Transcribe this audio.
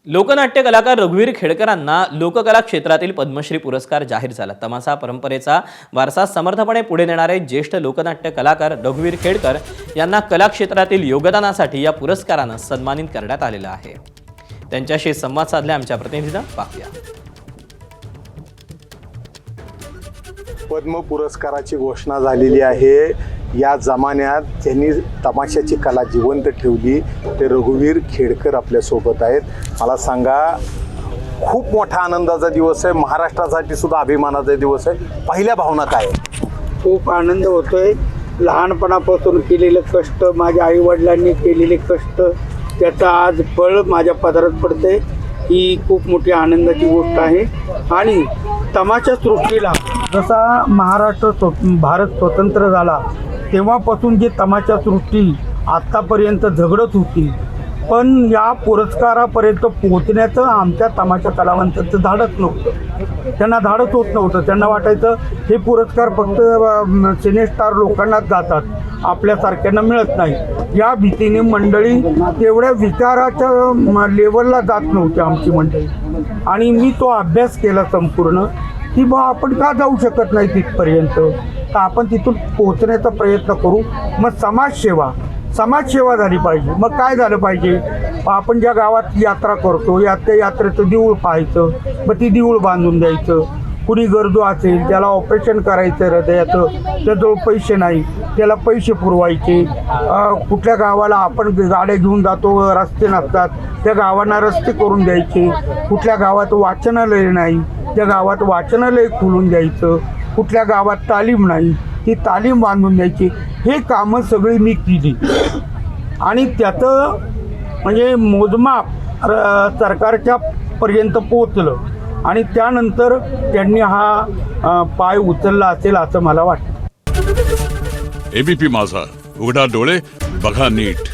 लोकनाट्य कलाकार रघुवीर खेडकरांना लोककला क्षेत्रातील पद्मश्री पुरस्कार जाहीर झाला। तमाशा परंपरेचा वारसा समर्थपणे पुढे नेणारे ज्येष्ठ लोकनाट्य कलाकार रघुवीर खेडकर यांना कला क्षेत्रातील योगदानासाठी या पुरस्काराने सन्मानित करण्यात आलेलं आहे। त्यांच्याशी संवाद साधला आमच्या प्रतिनिधीनं, पाहूया। पद्म पुरस्काराची घोषणा झालेली आहे। या जमान्यात ज्यांनी तमाशाची कला जिवंत ठेवली ते रघुवीर खेडकर आपल्या सोबत आहेत। मला सांगा, खूप मोठा आनंदाचा दिवस आहे, महाराष्ट्रासाठी सुद्धा अभिमानाचा दिवस आहे। पहिल्या भावना काय? खूप आनंद होतोय। लहानपणापासून केलेले कष्ट, माझ्या आईवडिलांनी केलेले कष्ट, त्याचा आज फळ माझ्या पदरात पडते। ही खूप मोठी आनंदाची गोष्ट आहे। आणि तमाशा सृष्टीला जसा भारत स्वतंत्र झाला तेव्हापासून जी तमाशा सृष्टी आत्तापर्यंत झगडत होती, पण या पुरस्कारापर्यंत पोहोचण्याचं आमच्या तमाशा कलावंतांचं धाडस नव्हतं। त्यांना धाडस होत नव्हतं। त्यांना वाटायचं हे पुरस्कार फक्त सिनेस्टार लोकांनाच जातात, आपल्यासारख्यांना मिळत नाही। या भीतीने मंडळी तेवढ्या विचाराच्या लेवलला जात नव्हती आमची मंडळी। आणि मी तो अभ्यास केला संपूर्ण की बा आपण का जाऊ शकत नाही तिथपर्यंत, तर आपण तिथून पोहोचण्याचा प्रयत्न करू। मग समाजसेवा झाली पाहिजे। मग काय झालं पाहिजे, आपण ज्या गावात यात्रा करतो त्या यात्रेचं देऊळ पाहायचं, मग ती देऊळ बांधून द्यायचं। कुणी गरजू असेल, त्याला ऑपरेशन करायचं हृदयाचं, त्याजवळ पैसे नाही, त्याला पैसे पुरवायचे। कुठल्या गावाला आपण गाड्या घेऊन जातो, रस्ते नसतात, त्या गावांना रस्ते करून द्यायचे। कुठल्या गावात वाचनालय नाही, त्या गावात वाचनालय खोलून द्यायचं। कुठल्या गावात तालीम नाही, ती तालीम बांधून द्यायची। हे कामं सगळी मी केली आणि त्याचं म्हणजे मोजमाप सरकारच्या पर्यंत पोचलं आणि त्यानंतर त्यांनी हा पाय उचलला असेल असं मला वाटतं। एबीपी माझा, उघडा डोळे बघा नीट।